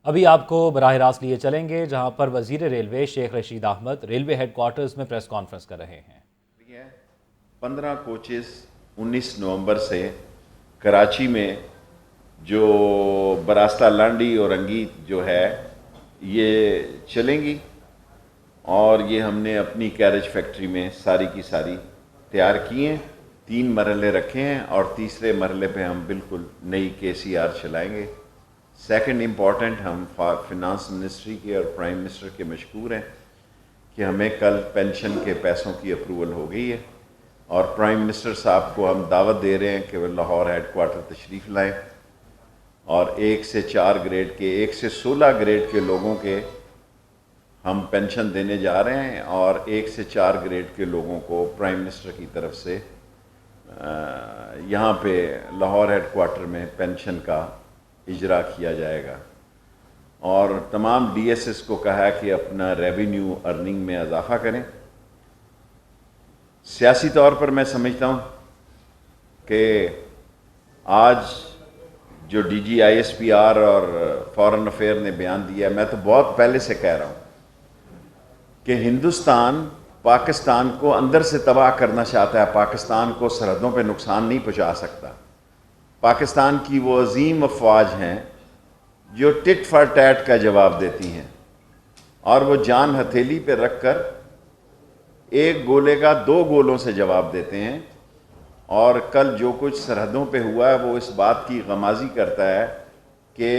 ابھی آپ کو براہ راست لیے چلیں گے جہاں پر وزیر railway Sheikh Rashid Ahmed railway headquarters میں پریس کانفرنس کر رہے ہیں۔ 15 کوچز 19 نومبر سے کراچی میں جو براستہ لانڈی اور انگیت جو ہے یہ چلیں گی، اور یہ ہم نے اپنی کیریج فیکٹری میں ساری کی ساری تیار کی ہیں۔ 3 مرحلے رکھے ہیں اور تیسرے مرحلے پہ ہم بالکل نئی KCR چلائیں گے۔ سیکنڈ امپورٹنٹ، ہم فنانس منسٹری کے اور پرائم منسٹر کے مشکور ہیں کہ ہمیں کل پینشن کے پیسوں کی اپروول ہو گئی ہے، اور پرائم منسٹر صاحب کو ہم دعوت دے رہے ہیں کہ وہ لاہور ہیڈ کوارٹر تشریف لائیں، اور 1 سے 4 گریڈ کے 1 سے 16 گریڈ کے لوگوں کے ہم پینشن دینے جا رہے ہیں، اور 1 سے 4 گریڈ کے لوگوں کو پرائم منسٹر کی طرف سے یہاں پہ لاہور ہیڈ کوارٹر میں پینشن کا اجرا کیا جائے گا۔ اور تمام DSS کو کہا کہ اپنا ریونیو ارننگ میں اضافہ کریں۔ سیاسی طور پر میں سمجھتا ہوں کہ آج جو DGISPR اور فارن افیئر نے بیان دیا ہے، میں تو بہت پہلے سے کہہ رہا ہوں کہ ہندوستان پاکستان کو اندر سے تباہ کرنا چاہتا ہے، پاکستان کو سرحدوں پہ نقصان نہیں پہنچا سکتا۔ پاکستان کی وہ عظیم افواج ہیں جو ٹٹ فار ٹیٹ کا جواب دیتی ہیں، اور وہ جان ہتھیلی پہ رکھ کر ایک گولے کا 2 گولوں سے جواب دیتے ہیں۔ اور کل جو کچھ سرحدوں پہ ہوا ہے وہ اس بات کی غمازی کرتا ہے کہ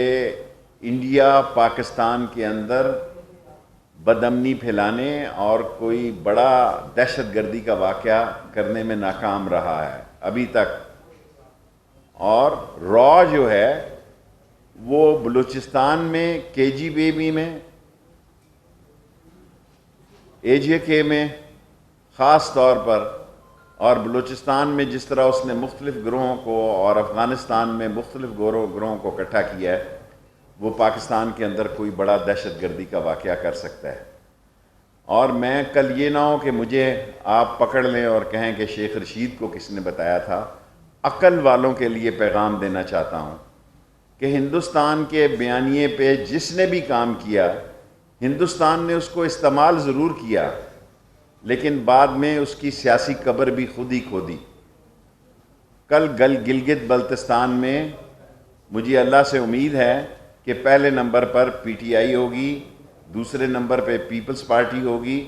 انڈیا پاکستان کے اندر بدامنی پھیلانے اور کوئی بڑا دہشت گردی کا واقعہ کرنے میں ناکام رہا ہے ابھی تک۔ اور را جو ہے وہ بلوچستان میں KGB میں AJK میں خاص طور پر، اور بلوچستان میں جس طرح اس نے مختلف گروہوں کو اور افغانستان میں مختلف گروہوں کو اکٹھا کیا ہے، وہ پاکستان کے اندر کوئی بڑا دہشت گردی کا واقعہ کر سکتا ہے۔ اور میں کل یہ نہ ہو کہ مجھے آپ پکڑ لیں اور کہیں کہ شیخ رشید کو کس نے بتایا تھا۔ عقل والوں کے لیے پیغام دینا چاہتا ہوں کہ ہندوستان کے بیانیے پہ جس نے بھی کام کیا، ہندوستان نے اس کو استعمال ضرور کیا، لیکن بعد میں اس کی سیاسی قبر بھی خود ہی کھودی۔ کل گلگت بلتستان میں مجھے اللہ سے امید ہے کہ پہلے نمبر پر PTI ہوگی، دوسرے نمبر پہ پیپلز پارٹی ہوگی،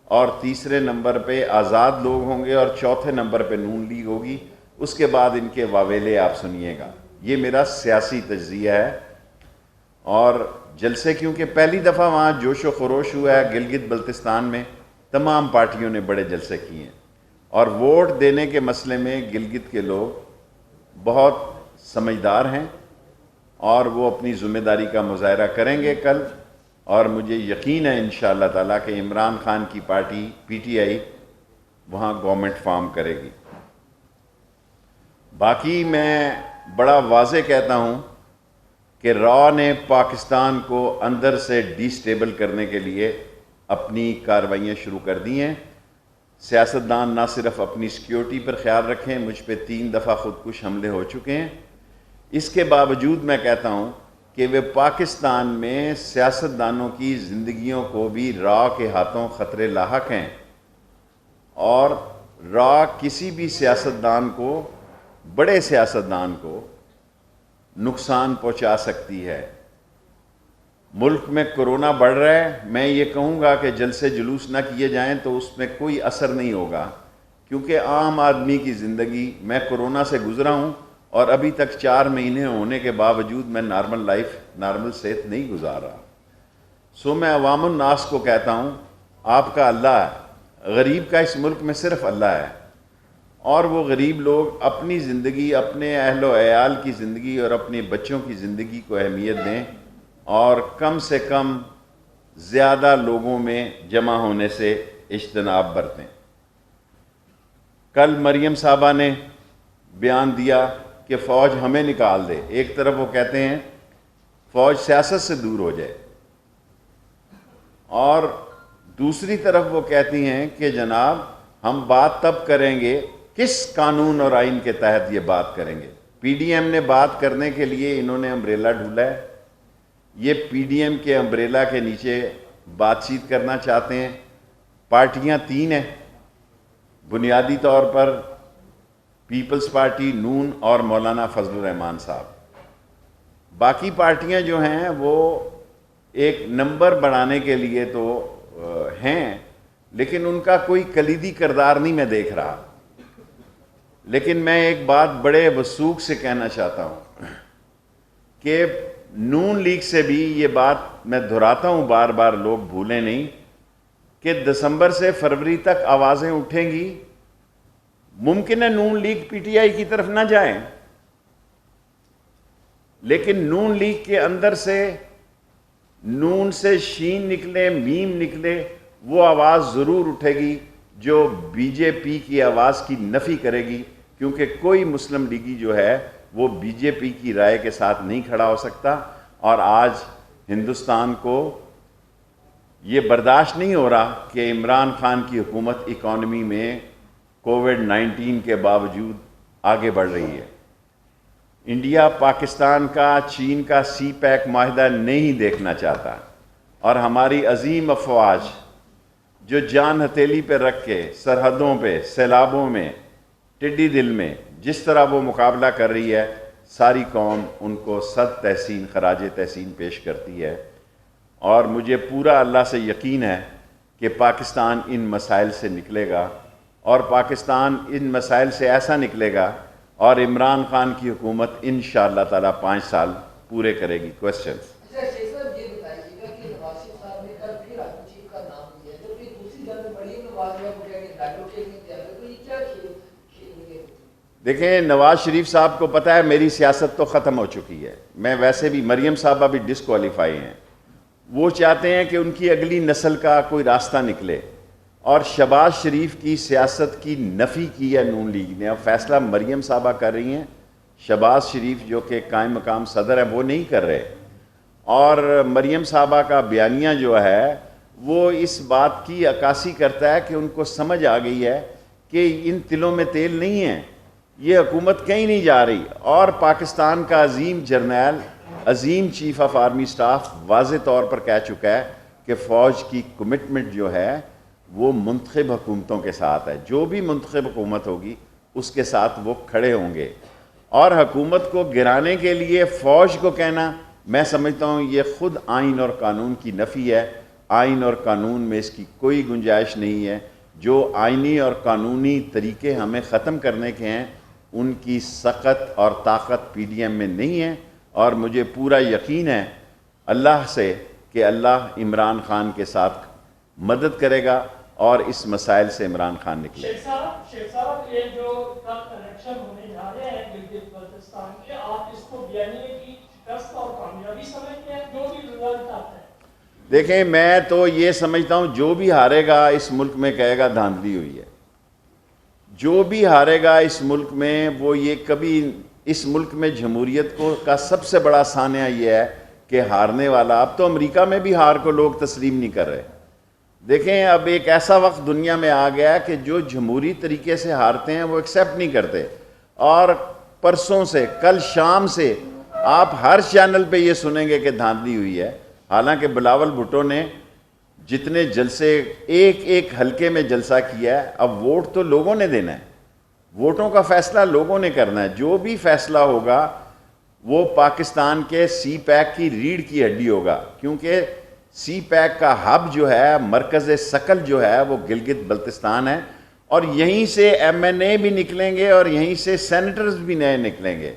اور تیسرے نمبر پہ آزاد لوگ ہوں گے، اور چوتھے نمبر پہ نون لیگ ہوگی۔ اس کے بعد ان کے واویلے آپ سنیے گا۔ یہ میرا سیاسی تجزیہ ہے۔ اور جلسے کیونکہ پہلی دفعہ وہاں جوش و خروش ہوا ہے گلگت بلتستان میں، تمام پارٹیوں نے بڑے جلسے کیے ہیں، اور ووٹ دینے کے مسئلے میں گلگت کے لوگ بہت سمجھدار ہیں، اور وہ اپنی ذمہ داری کا مظاہرہ کریں گے کل۔ اور مجھے یقین ہے انشاءاللہ تعالیٰ کہ عمران خان کی پارٹی PTI وہاں گورنمنٹ فارم کرے گی۔ باقی میں بڑا واضح کہتا ہوں کہ را نے پاکستان کو اندر سے ڈی سٹیبل کرنے کے لیے اپنی کارروائیاں شروع کر دی ہیں۔ سیاستدان نہ صرف اپنی سیکیورٹی پر خیال رکھیں، مجھ پہ 3 دفعہ خودکش حملے ہو چکے ہیں، اس کے باوجود میں کہتا ہوں کہ وہ پاکستان میں سیاستدانوں کی زندگیوں کو بھی را کے ہاتھوں خطرے لاحق ہیں، اور را کسی بھی سیاستدان کو، بڑے سیاستدان کو نقصان پہنچا سکتی ہے۔ ملک میں کرونا بڑھ رہا ہے، میں یہ کہوں گا کہ جلسے جلوس نہ کیے جائیں تو اس میں کوئی اثر نہیں ہوگا، کیونکہ عام آدمی کی زندگی، میں کرونا سے گزرا ہوں اور ابھی تک 4 مہینے ہونے کے باوجود میں نارمل لائف، نارمل صحت نہیں گزار رہا۔ سو میں عوام الناس کو کہتا ہوں، آپ کا اللہ ہے، غریب کا اس ملک میں صرف اللہ ہے، اور وہ غریب لوگ اپنی زندگی، اپنے اہل و عیال کی زندگی اور اپنے بچوں کی زندگی کو اہمیت دیں، اور کم سے کم زیادہ لوگوں میں جمع ہونے سے اجتناب برتیں۔ کل مریم صاحبہ نے بیان دیا کہ فوج ہمیں نکال دے۔ ایک طرف وہ کہتے ہیں فوج سیاست سے دور ہو جائے، اور دوسری طرف وہ کہتی ہیں کہ جناب ہم بات تب کریں گے، کس قانون اور آئین کے تحت یہ بات کریں گے؟ PDM نے بات کرنے کے لیے انہوں نے امبریلا ڈھولا ہے، یہ پی ڈی ایم کے امبریلا کے نیچے بات چیت کرنا چاہتے ہیں۔ پارٹیاں 3 ہیں بنیادی طور پر، پیپلز پارٹی، نون اور مولانا فضل الرحمان صاحب۔ باقی پارٹیاں جو ہیں وہ ایک نمبر بڑھانے کے لیے تو ہیں، لیکن ان کا کوئی کلیدی کردار نہیں میں دیکھ رہا۔ لیکن میں ایک بات بڑے وثوق سے کہنا چاہتا ہوں کہ نون لیگ سے بھی یہ بات میں دہراتا ہوں، بار بار لوگ بھولیں نہیں، کہ دسمبر سے فروری تک آوازیں اٹھیں گی۔ ممکن ہے نون لیگ پی ٹی آئی کی طرف نہ جائیں، لیکن نون لیگ کے اندر سے نون سے شین نکلے، میم نکلے، وہ آواز ضرور اٹھے گی جو بی جے پی کی آواز کی نفی کرے گی، کیونکہ کوئی مسلم لیگی جو ہے وہ بی جے پی کی رائے کے ساتھ نہیں کھڑا ہو سکتا۔ اور آج ہندوستان کو یہ برداشت نہیں ہو رہا کہ عمران خان کی حکومت اکانومی میں کووڈ-19 کے باوجود آگے بڑھ رہی ہے۔ انڈیا پاکستان کا، چین کا سی پیک معاہدہ نہیں دیکھنا چاہتا، اور ہماری عظیم افواج جو جان ہتھیلی پہ رکھ کے سرحدوں پہ، سیلابوں میں، ٹڈی دل میں جس طرح وہ مقابلہ کر رہی ہے، ساری قوم ان کو صد تحسین، خراج تحسین پیش کرتی ہے۔ اور مجھے پورا اللہ سے یقین ہے کہ پاکستان ان مسائل سے نکلے گا، اور پاکستان ان مسائل سے ایسا نکلے گا، اور عمران خان کی حکومت انشاءاللہ تعالیٰ 5 سال پورے کرے گی۔ کویسچنز؟ دیکھیں، نواز شریف صاحب کو پتہ ہے میری سیاست تو ختم ہو چکی ہے، میں ویسے بھی، مریم صاحبہ بھی ڈسکوالیفائی ہیں، وہ چاہتے ہیں کہ ان کی اگلی نسل کا کوئی راستہ نکلے، اور شہباز شریف کی سیاست کی نفی کی ہے نون لیگ نے۔ اب فیصلہ مریم صاحبہ کر رہی ہیں، شہباز شریف جو کہ قائم مقام صدر ہے وہ نہیں کر رہے۔ اور مریم صاحبہ کا بیانیہ جو ہے وہ اس بات کی عکاسی کرتا ہے کہ ان کو سمجھ آ گئی ہے کہ ان تلوں میں تیل نہیں ہے، یہ حکومت کہیں نہیں جا رہی۔ اور پاکستان کا عظیم جرنیل، عظیم چیف آف آرمی سٹاف واضح طور پر کہہ چکا ہے کہ فوج کی کمٹمنٹ جو ہے وہ منتخب حکومتوں کے ساتھ ہے، جو بھی منتخب حکومت ہوگی اس کے ساتھ وہ کھڑے ہوں گے۔ اور حکومت کو گرانے کے لیے فوج کو کہنا، میں سمجھتا ہوں یہ خود آئین اور قانون کی نفی ہے۔ آئین اور قانون میں اس کی کوئی گنجائش نہیں ہے۔ جو آئینی اور قانونی طریقے ہمیں ختم کرنے کے ہیں، ان کی سخت اور طاقت پی ڈی ایم میں نہیں ہے۔ اور مجھے پورا یقین ہے اللہ سے کہ اللہ عمران خان کے ساتھ مدد کرے گا اور اس مسائل سے عمران خان نکلے۔ شیخ صاحب، یہ جو کل الیکشن ہونے جا رہے ہیں گلگت بلتستان کے، آپ اس کو بیانیے کی شکست اور کامیابی سمجھتے ہیں، جو بھی رزلٹ آتا ہے؟ دیکھیں، میں تو یہ سمجھتا ہوں جو بھی ہارے گا اس ملک میں کہے گا دھاندلی ہوئی ہے۔ جو بھی ہارے گا اس ملک میں، وہ یہ کبھی، اس ملک میں جمہوریت کا سب سے بڑا سانحہ یہ ہے کہ ہارنے والا، اب تو امریکہ میں بھی ہار کو لوگ تسلیم نہیں کر رہے۔ دیکھیں، اب ایک ایسا وقت دنیا میں آ گیا ہے کہ جو جمہوری طریقے سے ہارتے ہیں وہ ایکسیپٹ نہیں کرتے۔ اور پرسوں سے، کل شام سے آپ ہر چینل پہ یہ سنیں گے کہ دھاندلی ہوئی ہے۔ حالانکہ بلاول بھٹو نے جتنے جلسے، ایک ایک حلقے میں جلسہ کیا ہے، اب ووٹ تو لوگوں نے دینا ہے، ووٹوں کا فیصلہ لوگوں نے کرنا ہے۔ جو بھی فیصلہ ہوگا وہ پاکستان کے سی پیک کی ریڑھ کی ہڈی ہوگا، کیونکہ سی پیک کا ہب جو ہے، مرکز ثقل جو ہے، وہ گلگت بلتستان ہے، اور یہیں سے ایم این اے بھی نکلیں گے اور یہیں سے سینیٹرز بھی نئے نکلیں گے۔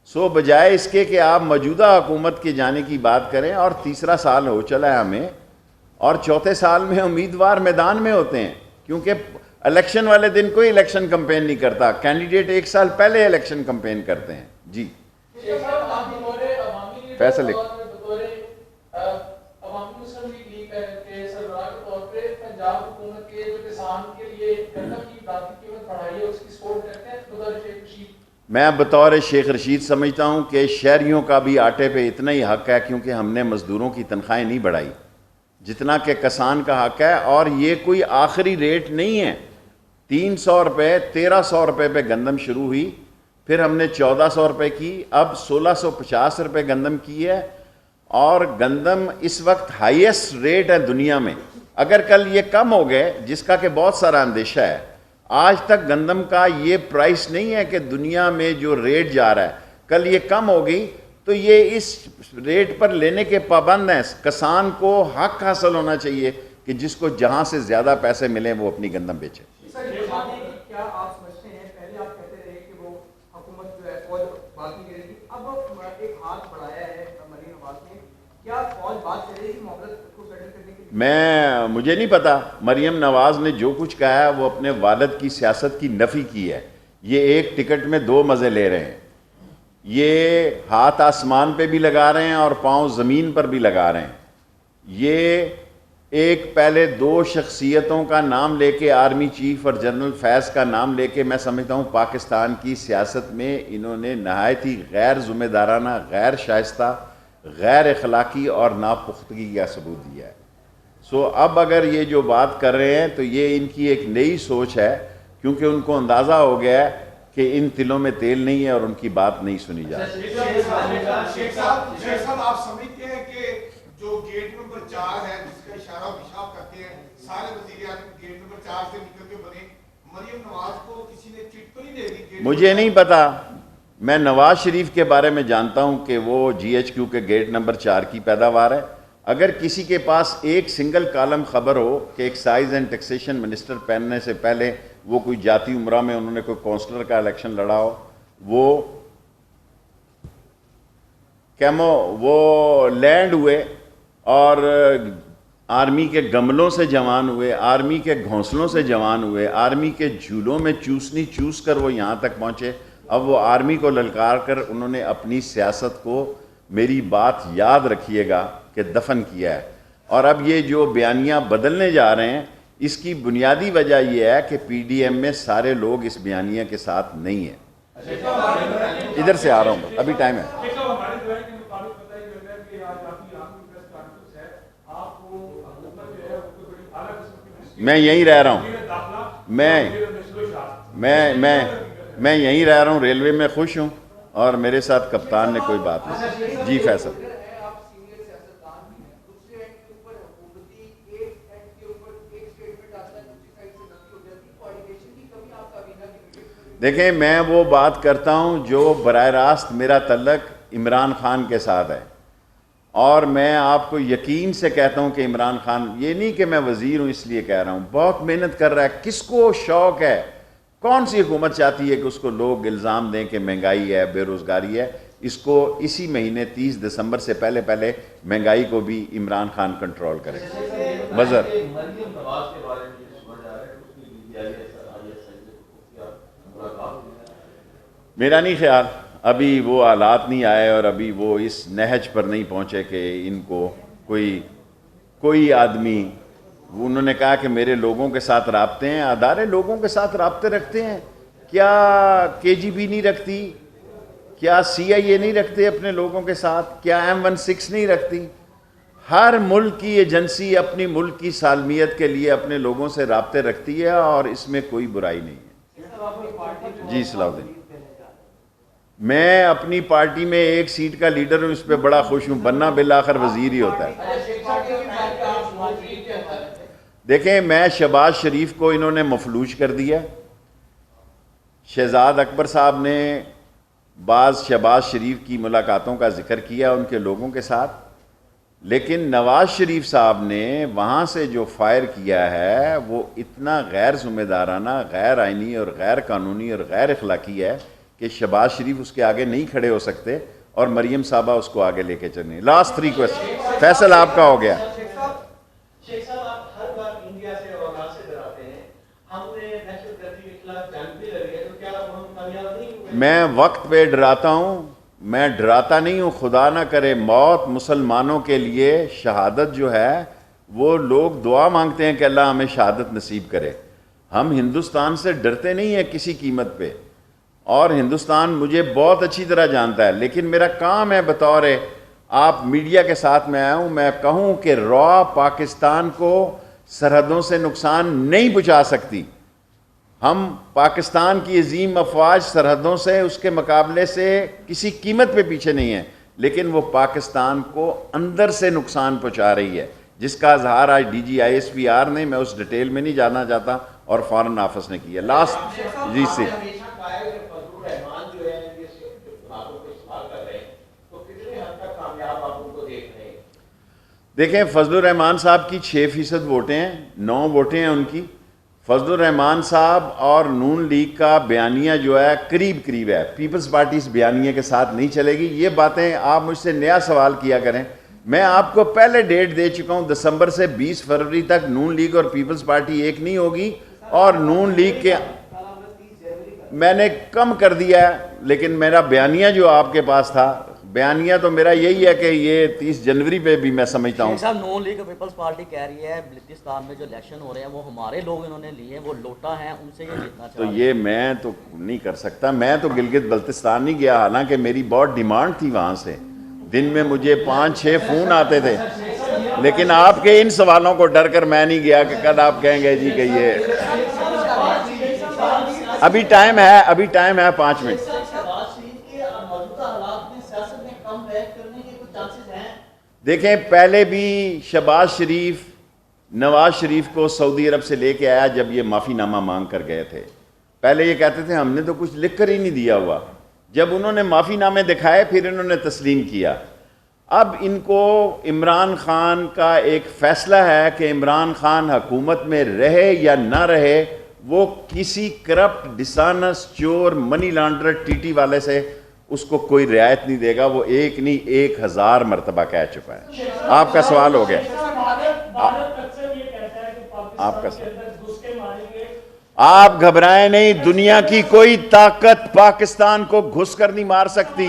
سو بجائے اس کے کہ آپ موجودہ حکومت کے جانے کی بات کریں، اور تیسرا سال ہو چلا ہے ہمیں، اور چوتھے سال میں امیدوار میدان میں ہوتے ہیں، کیونکہ الیکشن والے دن کوئی الیکشن کمپین نہیں کرتا، کینڈیڈیٹ 1 سال پہلے الیکشن کمپین کرتے ہیں۔ جی فیصل ایک میں بطور شیخ رشید سمجھتا ہوں کہ شہریوں کا بھی آٹے پہ اتنا ہی حق ہے، کیونکہ ہم نے مزدوروں کی تنخواہیں نہیں بڑھائی جتنا کہ کسان کا حق ہے۔ اور یہ کوئی آخری ریٹ نہیں ہے، 300 روپے، 1300 روپے پہ گندم شروع ہوئی، پھر ہم نے 1400 روپے کی، اب 1650 روپے گندم کی ہے۔ اور گندم اس وقت ہائیسٹ ریٹ ہے دنیا میں. اگر کل یہ کم ہو گئے, جس کا کہ بہت سارا اندیشہ ہے, آج تک گندم کا یہ پرائس نہیں ہے کہ دنیا میں جو ریٹ جا رہا ہے, کل یہ کم ہو گئی تو یہ اس ریٹ پر لینے کے پابند ہیں. کسان کو حق حاصل ہونا چاہیے کہ جس کو جہاں سے زیادہ پیسے ملیں وہ اپنی گندم بیچے. کیا آپ سمجھتے ہیں, پہلے آپ کہتے رہے کہ وہ حکومت جو ہے فوج بات نہیں کرے گی, اب ایک ہاتھ بڑھایا ہے مریم نواز نے, کیا فوج بات کرے گی معاملات کو سیٹل کرنے کے لیے؟ مجھے نہیں پتا. مریم نواز نے جو کچھ کہا ہے وہ اپنے والد کی سیاست کی نفی کی ہے. یہ ایک ٹکٹ میں دو مزے لے رہے ہیں. یہ ہاتھ آسمان پہ بھی لگا رہے ہیں اور پاؤں زمین پر بھی لگا رہے ہیں. یہ ایک پہلے دو شخصیتوں کا نام لے کے, آرمی چیف اور جنرل فیض کا نام لے کے, میں سمجھتا ہوں پاکستان کی سیاست میں انہوں نے نہایت ہی غیر ذمہ دارانہ, غیر شائستہ, غیر اخلاقی اور ناپختگی کا ثبوت دیا ہے. اب اگر یہ جو بات کر رہے ہیں تو یہ ان کی ایک نئی سوچ ہے, کیونکہ ان کو اندازہ ہو گیا ہے کہ ان تلوں میں تیل نہیں ہے اور ان کی بات نہیں سنی جاتی. شیخ صاحب آپ سمجھتے ہیں کہ جو گیٹ نمبر 4 ہے جس کا اشارہ پیشاب کرتے ہیں سارے وزیر اعظم گیٹ نمبر 4 سے نکل کے بنے, مریم نواز کو کسی نے چٹ تو نہیں دے دی؟ مجھے نہیں پتا. میں نواز شریف کے بارے میں جانتا ہوں کہ وہ جی ایچ کیو کے گیٹ نمبر 4 کی پیداوار ہے. اگر کسی کے پاس ایک سنگل کالم خبر ہو کہ ایکسائز اینڈ ٹیکسیشن منسٹر پہننے سے پہلے وہ کوئی جاتی عمرہ میں انہوں نے کوئی کونسلر کا الیکشن لڑا ہو, وہ لینڈ ہوئے اور آرمی کے گملوں سے جوان ہوئے, آرمی کے گھونسلوں سے جوان ہوئے, آرمی کے جھولوں میں چوسنی چوس کر وہ یہاں تک پہنچے. اب وہ آرمی کو للکار کر انہوں نے اپنی سیاست کو, میری بات یاد رکھیے گا, کہ دفن کیا ہے. اور اب یہ جو بیانیاں بدلنے جا رہے ہیں, اس کی بنیادی وجہ یہ ہے کہ پی ڈی ایم میں سارے لوگ اس بیانیہ کے ساتھ نہیں ہیں. ادھر سے آ رہا ہوں, ابھی ٹائم ہے. میں یہیں رہ رہا ہوں, میں یہیں رہ رہا ہوں, ریلوے میں خوش ہوں, اور میرے ساتھ کپتان نے کوئی بات نہیں. جی فیصل. دیکھیں, میں وہ بات کرتا ہوں جو براہ راست میرا تعلق عمران خان کے ساتھ ہے, اور میں آپ کو یقین سے کہتا ہوں کہ عمران خان, یہ نہیں کہ میں وزیر ہوں اس لیے کہہ رہا ہوں, بہت محنت کر رہا ہے. کس کو شوق ہے, کون سی حکومت چاہتی ہے کہ اس کو لوگ الزام دیں کہ مہنگائی ہے, بے روزگاری ہے؟ اس کو اسی مہینے 30 دسمبر سے پہلے مہنگائی کو بھی عمران خان کنٹرول کرے. بظر میرا نہیں خیال, ابھی وہ حالات نہیں آئے اور ابھی وہ اس نہج پر نہیں پہنچے کہ ان کو کوئی آدمی, انہوں نے کہا کہ میرے لوگوں کے ساتھ رابطے ہیں. ادارے لوگوں کے ساتھ رابطے رکھتے ہیں, کیا کے جی بی نہیں رکھتی, کیا سی آئی اے نہیں رکھتے اپنے لوگوں کے ساتھ, کیا M16 نہیں رکھتی؟ ہر ملک کی ایجنسی اپنی ملک کی سالمیت کے لیے اپنے لوگوں سے رابطے رکھتی ہے, اور اس میں کوئی برائی نہیں ہے. جی صلاح الدین. میں اپنی پارٹی میں ایک سیٹ کا لیڈر ہوں, اس پہ بڑا خوش ہوں, بننا بالآخر وزیر ہی ہوتا ہے. دیکھیں, میں شہباز شریف کو انہوں نے مفلوج کر دیا. شہزاد اکبر صاحب نے بعض شہباز شریف کی ملاقاتوں کا ذکر کیا ان کے لوگوں کے ساتھ, لیکن نواز شریف صاحب نے وہاں سے جو فائر کیا ہے وہ اتنا غیر ذمہ دارانہ, غیر آئینی اور غیر قانونی اور غیر اخلاقی ہے کہ شہباز شریف اس کے آگے نہیں کھڑے ہو سکتے, اور مریم صاحبہ اس کو آگے لے کے چلیں. لاسٹ 3 کوسچن, فیصل آپ کا ہو گیا. شیخ صاحب, آپ ہر بار انڈیا سے اور وہاں سے ڈراتے ہیں, ہم نے دہشت گردی کے خلاف جنگ بھی لڑی ہے, تو کیا ہم کامیاب نہیں ہوئے؟ میں وقت پہ ڈراتا ہوں, میں ڈراتا نہیں ہوں. خدا نہ کرے موت مسلمانوں کے لیے شہادت جو ہے وہ لوگ دعا مانگتے ہیں کہ اللہ ہمیں شہادت نصیب کرے. ہم ہندوستان سے ڈرتے نہیں ہیں کسی قیمت پہ, اور ہندوستان مجھے بہت اچھی طرح جانتا ہے, لیکن میرا کام ہے بطور آپ میڈیا کے ساتھ میں آیا ہوں, میں کہوں کہ را پاکستان کو سرحدوں سے نقصان نہیں پہنچا سکتی. ہم پاکستان کی عظیم افواج سرحدوں سے اس کے مقابلے سے کسی قیمت پہ پیچھے نہیں ہیں, لیکن وہ پاکستان کو اندر سے نقصان پہنچا رہی ہے، جس کا اظہار آج DGISPR نے، میں اس ڈیٹیل میں نہیں جانا چاہتا، اور فارن آفس نے کیا لاسٹ جی سے۔ دیکھیں فضل الرحمان صاحب کی 6% ووٹیں ہیں، 9 ووٹیں ہیں ان کی۔ فضل الرحمان صاحب اور نون لیگ کا بیانیہ جو ہے قریب ہے، پیپلز پارٹی اس بیانیے کے ساتھ نہیں چلے گی۔ یہ باتیں آپ مجھ سے نیا سوال کیا کریں، میں آپ کو پہلے ڈیٹ دے چکا ہوں، دسمبر سے 20 فروری تک نون لیگ اور پیپلز پارٹی ایک نہیں ہوگی، اور نون لیگ کے میں نے کم کر دیا ہے، لیکن میرا بیانیہ جو آپ کے پاس تھا، بیانیہ تو میرا یہی ہے کہ یہ 30 جنوری پہ بھی میں سمجھتا ہوں۔ شیخ صاحب نون لیگ پیپلز پارٹی کہہ رہی ہے بلوچستان میں جو الیکشن ہو رہے ہیں وہ ہمارے لوگ انہوں نے لیے ہیں، وہ لوٹا ہیں، ان سے یہ جیتنا چاہ رہے ہیں۔ تو یہ میں تو نہیں کر سکتا، میں تو گلگت بلتستان نہیں گیا، حالانکہ میری بہت ڈیمانڈ تھی وہاں سے، دن میں مجھے 5-6 فون آتے تھے، لیکن آپ کے ان سوالوں کو ڈر کر میں نہیں گیا کہ کل آپ کہیں گے جی کہ یہ ابھی ٹائم ہے 5 منٹ۔ دیکھیں پہلے بھی شہباز شریف نواز شریف کو سعودی عرب سے لے کے آیا جب یہ معافی نامہ مانگ کر گئے تھے، پہلے یہ کہتے تھے ہم نے تو کچھ لکھ کر ہی نہیں دیا ہوا، جب انہوں نے معافی نامے دکھائے پھر انہوں نے تسلیم کیا۔ اب ان کو عمران خان کا ایک فیصلہ ہے کہ عمران خان حکومت میں رہے یا نہ رہے، وہ کسی کرپٹ ڈسانس چور منی لانڈر ٹی والے سے اس کو کوئی رعایت نہیں دے گا، وہ ایک نہیں 1000 مرتبہ کہہ چکا ہے۔ آپ کا سوال ہو گیا، آپ کا آپ گھبرائیں نہیں، دنیا کی کوئی طاقت پاکستان کو گھس کر نہیں مار سکتی۔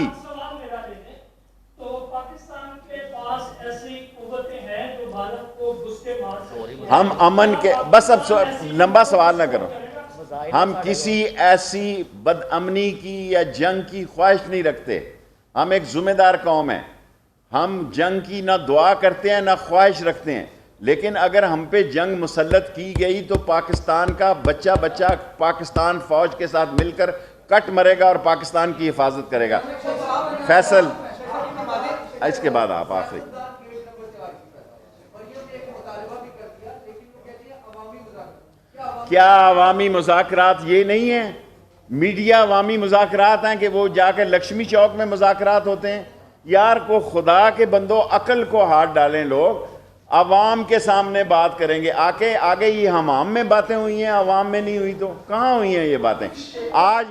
ہم امن کے بس اب لمبا سوال نہ کرو، ہم کسی ایسی بد امنی کی یا جنگ کی خواہش نہیں رکھتے، ہم ایک ذمہ دار قوم ہیں، ہم جنگ کی نہ دعا کرتے ہیں نہ خواہش رکھتے ہیں، لیکن اگر ہم پہ جنگ مسلط کی گئی تو پاکستان کا بچہ پاکستان فوج کے ساتھ مل کر کٹ مرے گا اور پاکستان کی حفاظت کرے گا۔ فیصل اس کے بعد آپ آخری۔ کیا عوامی مذاکرات یہ نہیں ہیں؟ میڈیا عوامی مذاکرات ہیں کہ وہ جا کے لکشمی چوک میں مذاکرات ہوتے ہیں؟ یار کو خدا کے بندو عقل کو ہاتھ ڈالیں، لوگ عوام کے سامنے بات کریں گے، آگے یہ حمام میں باتیں ہوئی ہیں، عوام میں نہیں ہوئی تو کہاں ہوئی ہیں یہ باتیں؟ آج